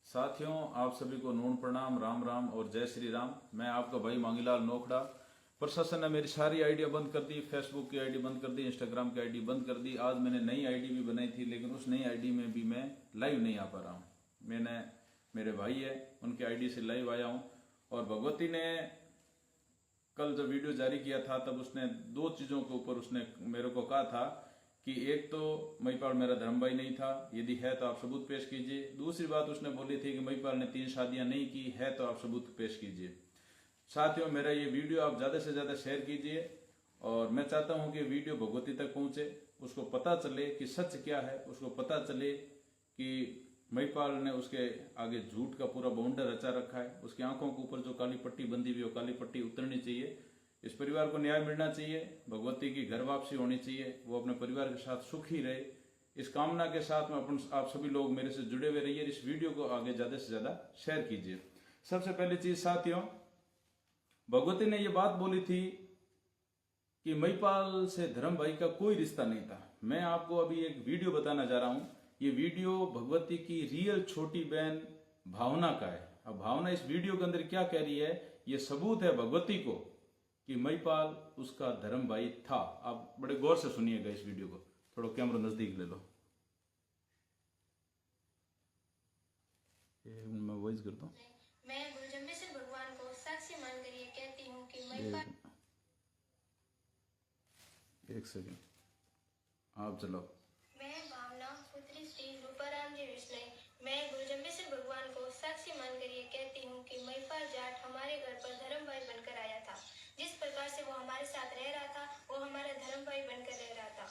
साथियों, आप सभी को नून प्रणाम, राम राम और जय श्री राम। मैं आपका भाई मांगीलाल नोखड़ा। प्रशासन ने मेरी सारी आईडिया बंद कर दी, फेसबुक की आईडी बंद कर दी, इंस्टाग्राम की आईडी बंद कर दी। आज मैंने नई आईडी भी बनाई थी, लेकिन उस नई आईडी में भी मैं लाइव नहीं आ पा रहा हूँ। मैंने मेरे भाई है उनकी आईडी से लाइव आया हूँ। और भगवती ने कल जब वीडियो जारी किया था तब उसने दो चीजों के ऊपर उसने मेरे को कहा था कि एक तो महिपाल मेरा धर्म भाई नहीं था, यदि है तो आप सबूत पेश कीजिए। दूसरी बात उसने बोली थी कि महिपाल ने 3 शादियां नहीं की है तो आप सबूत पेश कीजिए। साथियों, मेरा ये वीडियो आप ज्यादा से ज्यादा शेयर कीजिए और मैं चाहता हूं कि वीडियो भगवती तक पहुंचे, उसको पता चले कि सच क्या है, उसको पता चले कि महिपाल ने उसके आगे झूठ का पूरा बाउंडर रचा रखा है। उसकी आंखों के ऊपर जो काली पट्टी बंधी हुई है वो काली पट्टी उतरनी चाहिए। इस परिवार को न्याय मिलना चाहिए, भगवती की घर वापसी होनी चाहिए, वो अपने परिवार के साथ सुखी रहे। इस कामना के साथ में आप सभी लोग मेरे से जुड़े हुए रहिए। इस वीडियो को आगे ज्यादा से ज्यादा शेयर कीजिए। सबसे पहली चीज साथियों, भगवती ने ये बात बोली थी कि महिपाल से धर्म भाई का कोई रिश्ता नहीं था। मैं आपको अभी एक वीडियो बताना जा रहा हूं। ये वीडियो भगवती की रियल छोटी बहन भावना का है। अब भावना इस वीडियो के अंदर क्या कह रही है, ये सबूत है भगवती को कि महिपाल उसका धर्म भाई था। आप बड़े गौर से सुनिएगा इस वीडियो को। थोड़ा कैमरा नजदीक ले लो, ये मैं वॉइस करता हूँ। मैं गुरु जम्बेश्वर भगवान को साक्षी मानकर ये कहती हूँ कि महिपाल। एक सेकेंड, आप चलो। मैं भावना पुत्री श्री रूपाराम जी विष्णु, मैं गुरु जम्बेश्वर भगवान को साक्षी मानकर ये कहती हूँ कि महिपाल जाट हमारे घर पर धर्म भाई बनकर आया था। जिस प्रकार से वो हमारे साथ रह रहा था वो हमारा धर्म भाई बनकर रह रहा था।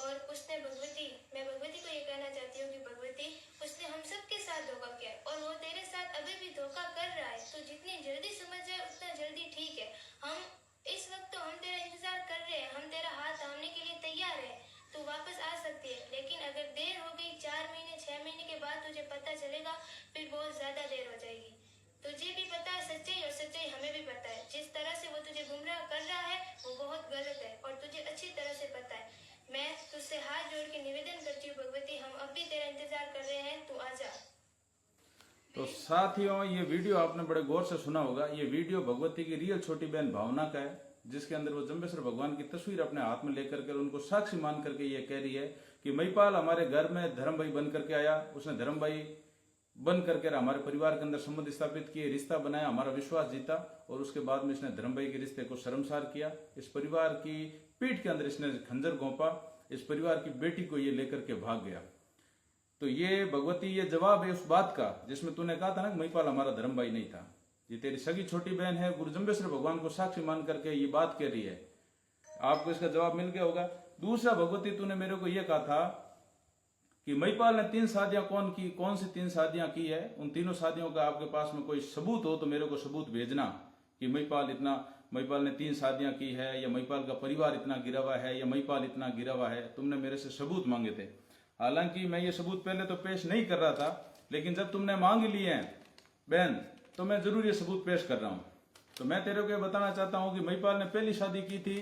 और उसने मैं भगवती को ये कहना चाहती हूँ कि भगवती, उसने हम सबके साथ धोखा किया और वो तेरे साथ अभी भी धोखा कर रहा है। तो जितनी जल्दी समझ जाए उतना जल्दी ठीक है। हम इस वक्त तो हम तेरा इंतजार कर रहे हैं, हम तेरा हाथ थामने के लिए तैयार है। तू वापस आ सकती है, लेकिन अगर देर हो गई 4 महीने 6 महीने के बाद तुझे पता चलेगा, फिर बहुत ज्यादा देर हो जाएगी। तुझे भी पता है सच्चाई और सच्चाई हमें भी पता है। जिस तरह से वो तुझे गुमराह कर रहा है वो बहुत गलत है और तुझे अच्छी तरह से पता है। मैं तुझसे हाथ जोड़ के निवेदन करती हूँ भगवती, हम अब भी तेरा इंतजार कर रहे हैं, तू आजा। तो साथियों, ये वीडियो आपने बड़े गौर से सुना होगा। ये वीडियो भगवती की रियल छोटी बहन भावना का है, जिसके अंदर वो जम्बेश्वर भगवान की तस्वीर अपने हाथ में लेकर के उनको साक्षी मान करके ये कह रही है कि महिपाल हमारे घर में धर्म भाई बन करके आया। उसने धर्म भाई बन करके हमारे परिवार के अंदर संबंध स्थापित किए, रिश्ता बनाया, हमारा विश्वास जीता और उसके बाद में इसने धर्म भाई के रिश्ते को शर्मसार किया। इस परिवार की पीठ के अंदर इसने खंजर घोंपा, इस परिवार की बेटी को ये लेकर के भाग गया। तो ये भगवती ये जवाब है उस बात का जिसमें तूने कहा था ना महिपाल हमारा धर्म भाई नहीं था। ये तेरी सगी छोटी बहन है, गुरु जम्बेश्वर भगवान को साक्षी मान करके ये बात कह रही है। आपको इसका जवाब मिल गया होगा। दूसरा, भगवती तूने मेरे को यह कहा था कि महिपाल ने 3 शादियां कौन सी 3 शादियां की है, उन तीनों शादियों का आपके पास में कोई सबूत हो तो मेरे को सबूत भेजना कि महिपाल ने 3 शादियां की है, या महिपाल का परिवार इतना गिरा हुआ है, या महिपाल इतना गिरा हुआ है। तुमने मेरे से सबूत मांगे थे। हालांकि मैं ये सबूत पहले तो पेश नहीं कर रहा था, लेकिन जब तुमने मांग लिए हैं बहन तो मैं जरूर ये सबूत पेश कर रहा हूं। तो मैं तेरे को बताना चाहता हूं कि महिपाल ने पहली शादी की थी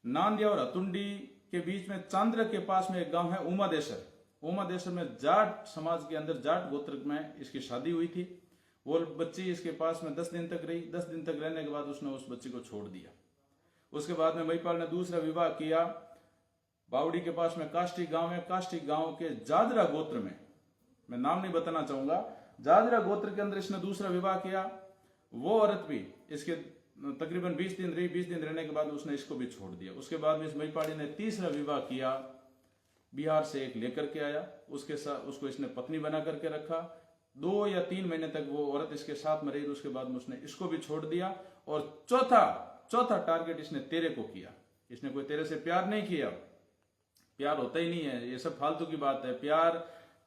नांदिया और हतुंडी के बीच में चांद्र के पास में एक गांव है उमादेश्वर। उमादेश्वर में जाट समाज के अंदर जाट गोत्र में इसकी शादी हुई थी। वो बच्ची इसके पास में 10 दिन तक रही। 10 दिन तक रहने के बाद उसने उस बच्ची को छोड़ दिया। उसके बाद में महिपाल ने दूसरा विवाह किया बावड़ी के पास में काष्टी गांव है। काष्टी गांव के जादरा गोत्र में, मैं नाम नहीं बताना चाहूंगा, जादरा गोत्र के अंदर इसने दूसरा विवाह किया। वो औरत भी इसके तकरीबन 20 दिन रही। 20 दिन रहने के बाद उसने इसको भी छोड़ दिया। उसके बाद में इस महिपाली ने तीसरा विवाह किया, बिहार से एक लेकर के आया। उसके साथ उसको इसने पत्नी बना करके रखा। 2 या 3 महीने तक वो औरत इसके साथ में रही। उसके बाद में उसने इसको भी छोड़ दिया। और चौथा टारगेट इसने तेरे को किया। इसने कोई तेरे से प्यार नहीं किया, प्यार होता ही नहीं है, ये सब फालतू की बात है।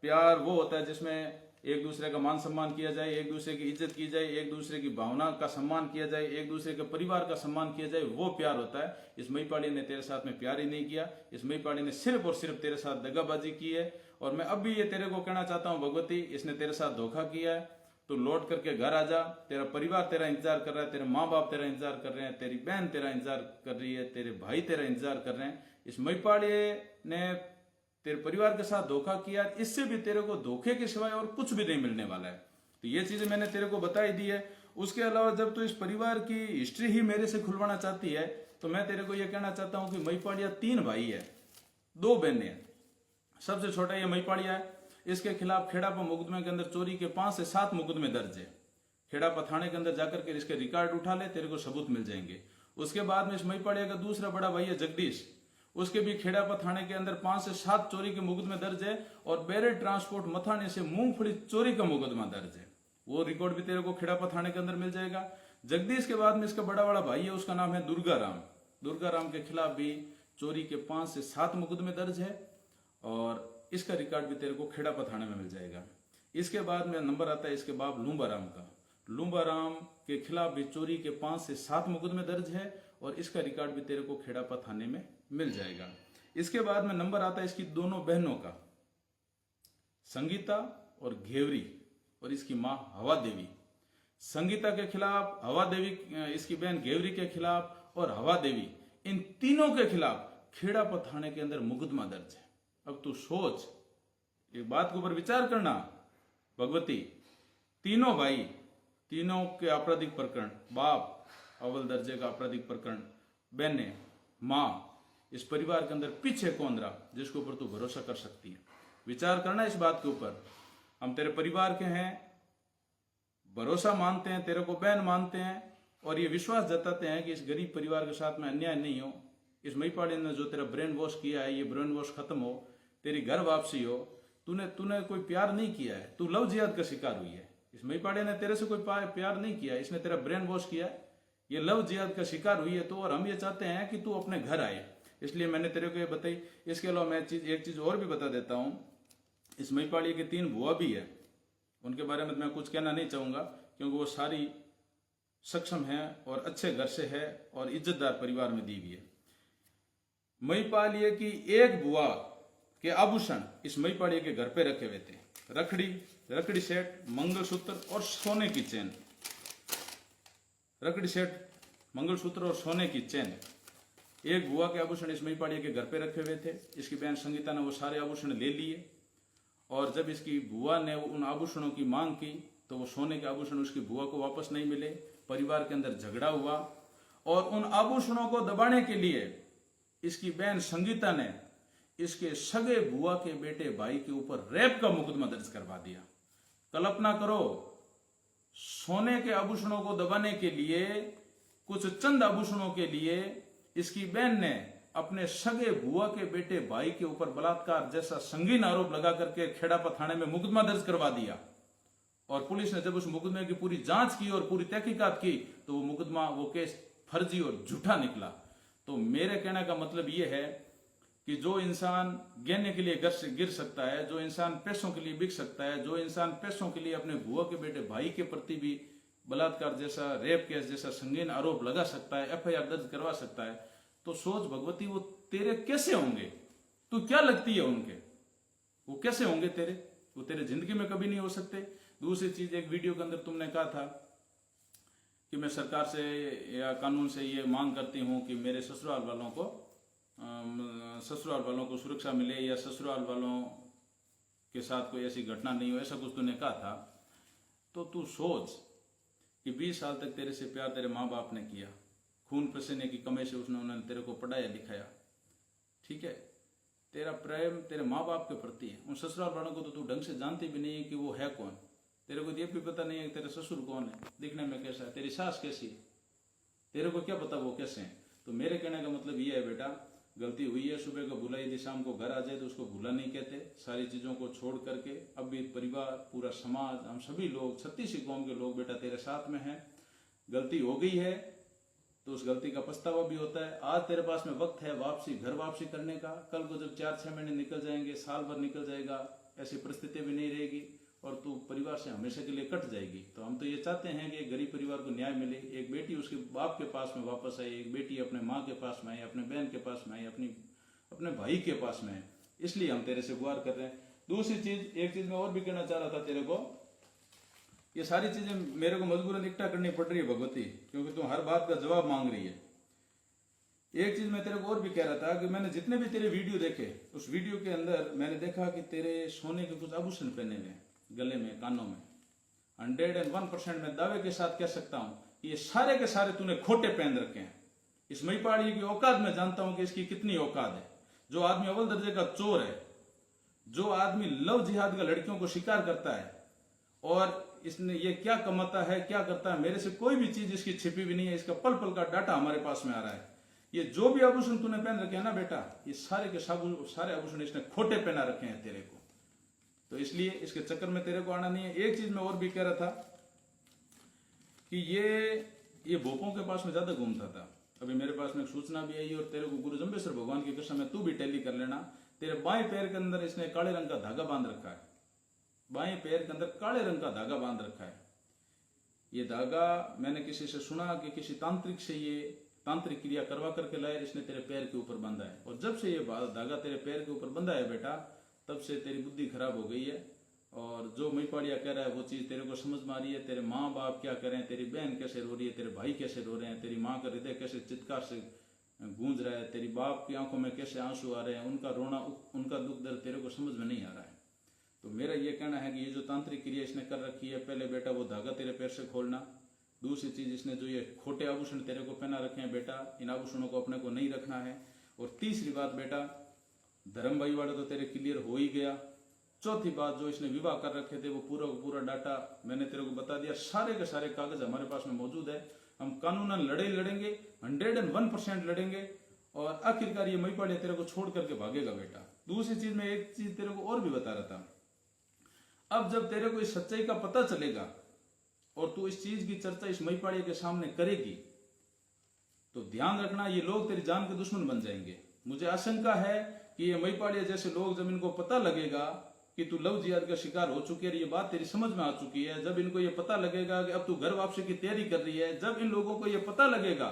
प्यार वो होता है जिसमें एक दूसरे का मान सम्मान किया जाए, एक दूसरे की इज्जत की जाए, एक दूसरे की भावना का सम्मान किया जाए, एक दूसरे के परिवार का सम्मान किया जाए, वो प्यार होता है। इस महिपाली ने तेरे साथ में प्यार ही नहीं किया। इस महिपाली ने सिर्फ और सिर्फ तेरे साथ दगाबाजी की है। और मैं अब भी ये तेरे को कहना चाहता हूं भगवती, इसने तेरे साथ धोखा किया है। तो लौट करके घर आ जा। तेरा परिवार तेरा इंतजार कर रहा है, तेरे माँ बाप तेरा इंतजार कर रहे हैं, तेरी बहन तेरा इंतजार कर रही है, तेरे भाई तेरा इंतजार कर रहे हैं। इस महिपाली ने तेरे परिवार के साथ धोखा किया, इससे भी तेरे को धोखे के सिवाय और कुछ भी नहीं मिलने वाला है। तो ये चीजें मैंने तेरे को बताई दी है। उसके अलावा जब तू इस परिवार की हिस्ट्री ही मेरे से खुलवाना चाहती है तो मैं तेरे को ये कहना चाहता हूं कि महिपाड़िया 3 भाई है, 2 बहनें हैं। सबसे छोटा ये महिपाड़िया है। इसके खिलाफ खेड़ापा मुकदमे के अंदर चोरी के 5 से 7 मुकदमे दर्ज है। खेड़ापा थाने के अंदर जाकर के इसके रिकॉर्ड उठा ले, तेरे को सबूत मिल जाएंगे। उसके बाद में इस महिपाड़िया का दूसरा बड़ा भाई है जगदीश, उसके भी खेड़ापा थाने के अंदर 5 से 7 चोरी के मुकदमे दर्ज है और बैरेट ट्रांसपोर्ट मथाने से मूंगफली चोरी का मुकदमा दर्ज है। वो रिकॉर्ड भी तेरे को खेड़ापा थाने के अंदर मिल जाएगा। जगदीश के बाद में इसका बड़ा वाला भाई है, उसका नाम है दुर्गाराम। दुर्गाराम के खिलाफ भी चोरी के 5 से 7 मुकदमे दर्ज है और इसका रिकॉर्ड भी तेरे को खेड़ापा थाने में मिल जाएगा। इसके बाद में नंबर आता है इसके बाप लूंबाराम का। लूंबाराम के खिलाफ भी चोरी के 5 से 7 मुकदमे दर्ज है और इसका रिकॉर्ड भी तेरे को खेड़ापा थाने में मिल जाएगा। इसके बाद में नंबर आता है इसकी दोनों बहनों का, संगीता और घेवरी, और इसकी मां हवा देवी। संगीता के खिलाफ, हवा देवी इसकी बहन घेवरी के खिलाफ और हवा देवी, इन तीनों के खिलाफ खेड़ापा थाने के अंदर मुकदमा दर्ज है। अब तू सोच, एक बात के ऊपर विचार करना भगवती, तीनों भाई, तीनों के आपराधिक प्रकरण, बाप अव्वल दर्जे का आपराधिक प्रकरण, बहने, मां, इस परिवार के अंदर पीछे कौन रहा जिसके ऊपर तू भरोसा कर सकती है? विचार करना इस बात के ऊपर। हम तेरे परिवार के हैं, भरोसा मानते हैं, तेरे को बहन मानते हैं और ये विश्वास जताते हैं कि इस गरीब परिवार के साथ में अन्याय नहीं हो। इस महिपाड़िया ने जो तेरा ब्रेन वॉश किया है, ये ब्रेन वॉश खत्म हो, तेरी घर वापसी हो। तूने कोई प्यार नहीं किया है, तू लव जिहाद का शिकार हुई है। इस महिपाड़िया ने तेरे से कोई प्यार नहीं किया, इसने तेरा ब्रेन वॉश किया है, ये लव जिहाद का शिकार हुई है। तो और हम ये चाहते हैं कि तू अपने घर आए, इसलिए मैंने तेरे को ये बताई। इसके अलावा मैं एक चीज और भी बता देता हूं, इस महिपाड़िया की 3 बुआ भी है, उनके बारे में मैं कुछ कहना नहीं चाहूंगा क्योंकि वो सारी सक्षम है और अच्छे घर से है और इज्जतदार परिवार में दी हुई है। महिपालिया की एक बुआ के आभूषण इस महिपालिया के घर पे रखे हुए थे, रकड़ी सेट, मंगलसूत्र और सोने की चेन। रकड़ी सेट, मंगलसूत्र और सोने की चेन, एक बुआ के आभूषण इस महिपालिया के घर पे रखे हुए थे। इसकी बहन संगीता ने वो सारे आभूषण ले लिए और जब इसकी बुआ ने उन आभूषणों की मांग की तो वो सोने के आभूषण उसकी बुआ को वापस नहीं मिले। परिवार के अंदर झगड़ा हुआ और उन आभूषणों को दबाने के लिए इसकी बहन संगीता ने इसके सगे बुआ के बेटे भाई के ऊपर रेप का मुकदमा दर्ज करवा दिया। कल्पना करो, सोने के आभूषणों को दबाने के लिए, कुछ चंद आभूषणों के लिए इसकी बहन ने अपने सगे बुआ के बेटे भाई के ऊपर बलात्कार जैसा संगीन आरोप लगा करके खेड़ापा थाने में मुकदमा दर्ज करवा दिया। और पुलिस ने जब उस मुकदमे की पूरी जांच की और पूरी तहकीकात की तो वो मुकदमा, वो केस फर्जी और झूठा निकला। तो मेरे कहने का मतलब ये है कि जो इंसान गहने के लिए घर से गिर सकता है, जो इंसान पैसों के लिए बिक सकता है, जो इंसान पैसों के लिए अपने बुआ के बेटे भाई के प्रति भी बलात्कार जैसा, रेप केस जैसा संगीन आरोप लगा सकता है, एफआईआर दर्ज करवा सकता है, तो सोच भगवती वो तेरे कैसे होंगे? तू क्या लगती है उनके? वो कैसे होंगे तेरे? वो तेरे जिंदगी में कभी नहीं हो सकते। दूसरी चीज, एक वीडियो के अंदर तुमने कहा था कि मैं सरकार से या कानून से ये मांग करती हूं कि मेरे ससुराल वालों को सुरक्षा मिले या ससुराल वालों के साथ कोई ऐसी घटना नहीं हो, ऐसा कुछ तूने कहा था। तो तू सोच कि 20 साल तक तेरे से प्यार तेरे माँ बाप ने किया, खून पसीने की कमाई से उन्होंने तेरे को पढ़ाया लिखाया, ठीक है, तेरा प्रेम तेरे माँ बाप के प्रति है। उन ससुराल वालों को तो तू ढंग से जानती भी नहीं है कि वो है कौन। तेरे को ये भी पता नहीं है तेरे ससुर कौन है, दिखने में कैसा है, तेरी सास कैसी है, तेरे को क्या पता वो कैसे हैं। तो मेरे कहने का मतलब ये है बेटा, गलती हुई है, सुबह को भूला, यदि शाम को घर आ जाए तो उसको भूला नहीं कहते। सारी चीजों को छोड़ करके अब भी परिवार, पूरा समाज, हम सभी लोग, 36 कौम के लोग बेटा तेरे साथ में हैं। गलती हो गई है तो उस गलती का पछतावा भी होता है। आज तेरे पास में वक्त है वापसी, घर वापसी करने का। कल को जब 4-6 महीने निकल जाएंगे, साल भर निकल जाएगा, ऐसी परिस्थिति भी नहीं रहेगी और तू परिवार से हमेशा के लिए कट जाएगी। तो हम तो ये चाहते हैं कि एक गरीब परिवार को न्याय मिले, एक बेटी उसके बाप के पास में वापस आए, एक बेटी अपने माँ के पास में आए, अपने बहन के पास में आए, अपने भाई के पास में आए। इसलिए हम तेरे से गुहार कर रहे हैं। दूसरी चीज, एक चीज मैं और भी कहना चाह रहा था तेरे को, ये सारी चीजें मेरे को मजबूरन इकट्ठा करनी पड़ रही है भगवती, क्योंकि तुम हर बात का जवाब मांग रही है। एक चीज मैं तेरे को और भी कह रहा था कि मैंने जितने भी तेरे वीडियो देखे, उस वीडियो के अंदर मैंने देखा कि तेरे सोने के कुछ आभूषण पहने हुए हैं, गले में, कानों में। 101% मैं दावे के साथ कह सकता हूं कि ये सारे के सारे तूने खोटे पहन रखे हैं। इस महिपाड़ी की औकात मैं जानता हूं कि इसकी कितनी औकात है। जो आदमी अव्वल दर्जे का चोर है, जो आदमी लव जिहाद का लड़कियों को शिकार करता है, और इसने ये क्या कमाता है, क्या करता है, मेरे से कोई भी चीज इसकी छिपी भी नहीं है। इसका पल पल का डाटा हमारे पास में आ रहा है। ये जो भी आभूषण तूने पहन रखे हैं ना बेटा, ये सारे के सारे आभूषण इसने खोटे पहना रखे हैं तेरे को। तो इसलिए इसके चक्कर में तेरे को आना नहीं है। एक चीज मैं और भी कह रहा था कि ये भोपों के पास में ज्यादा घूमता था। अभी मेरे पास में एक सूचना भी आई, और तेरे को गुरु जम्बेश्वर भगवान की कसम है, तू भी टैली कर लेना। तेरे बाएं पैर के अंदर इसने काले रंग का धागा बांध रखा है। बाएं पैर के अंदर काले रंग का धागा बांध रखा है। ये धागा मैंने किसी से सुना कि किसी तांत्रिक से ये तांत्रिक क्रिया करवा करके लाए, इसने तेरे पैर के ऊपर बांधा है। और जब से ये धागा तेरे पैर के ऊपर बंधा है बेटा, तब से तेरी बुद्धि खराब हो गई है। और जो महिपाड़िया कह रहा है वो चीज तेरे को समझ में आ रही है। तेरे माँ बाप क्या करें, तेरी बहन कैसे रो रही है, तेरे भाई कैसे रो रहे हैं, तेरी माँ का हृदय कैसे चित्कार से गूंज रहा है, तेरी बाप की आंखों में कैसे आंसू आ रहे हैं, उनका रोना, उनका दुख दर्द तेरे को समझ में नहीं आ रहा है। तो मेरा ये कहना है कि ये जो तांत्रिक क्रिया इसने कर रखी है, पहले बेटा वो धागा तेरे पैर से खोलना। दूसरी चीज, इसने जो ये खोटे आभूषण तेरे को पहना रखे हैं बेटा, इन आभूषणों को अपने को नहीं रखना है। और तीसरी बात बेटा, धर्म भाई वाला तो तेरे क्लियर हो ही गया। चौथी बात, जो इसने विवाह कर रखे थे वो पूरा पूरा डाटा मैंने तेरे को बता दिया। सारे के सारे कागज हमारे पास में मौजूद है। हम कानूनन लड़ेंगे, 101% लड़ेंगे, और आखिरकार ये महिपाड़िया तेरे को छोड़ करके भागेगा बेटा। दूसरी चीज, मैं एक चीज तेरे को और भी बता रहा था। अब जब तेरे को इस सच्चाई का पता चलेगा और तू इस चीज की चर्चा इस महिपाड़िया के सामने करेगी, तो ध्यान रखना, ये लोग तेरी जान के दुश्मन बन जाएंगे। मुझे आशंका है कि ये महिपाड़िया जैसे लोग, जब इनको पता लगेगा कि तू लव जिहाद का शिकार हो चुकी है, ये बात तेरी समझ में आ चुकी है, जब इनको ये पता लगेगा कि अब तू घर वापसी की तैयारी कर रही है, जब इन लोगों को ये पता लगेगा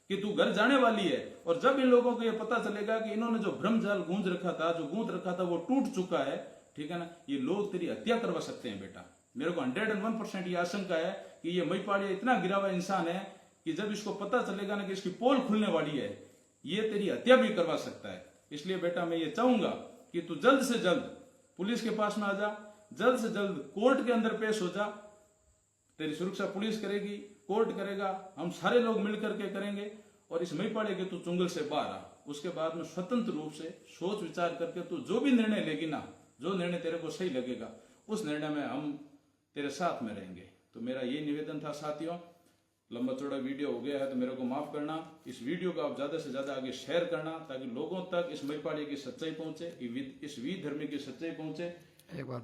कि तू घर जाने वाली है, और जब इन लोगों को ये पता चलेगा कि इन्होंने जो भ्रमजाल गूंज रखा था, जो गूंज रखा था, वो टूट चुका है, ठीक है ना, ये लोग तेरी हत्या करवा सकते हैं बेटा। मेरे को 101% ये आशंका है कि ये महिपाड़िया इतना गिरा हुआ इंसान है कि जब इसको पता चलेगा ना कि इसकी पोल खुलने वाली है, ये तेरी हत्या भी करवा सकता है। इसलिए बेटा मैं ये चाहूंगा कि तू जल्द से जल्द पुलिस के पास में आ जा, जल्द से जल्द कोर्ट के अंदर पेश हो जा। तेरी सुरक्षा पुलिस करेगी, कोर्ट करेगा, हम सारे लोग मिल करके करेंगे, और इस महिपाड़िया के तू चुंगल से बाहर आ। उसके बाद में स्वतंत्र रूप से सोच विचार करके तू जो भी निर्णय लेगी ना, जो निर्णय तेरे को सही लगेगा, उस निर्णय में हम तेरे साथ में रहेंगे। तो मेरा ये निवेदन था साथियों। लंबा चौड़ा वीडियो हो गया है तो मेरे को माफ करना। इस वीडियो को आप ज्यादा से ज्यादा आगे शेयर करना, ताकि लोगों तक इस महिपाड़िया की सच्चाई पहुंचे, इस विधर्मी की सच्चाई पहुंचे। एक बार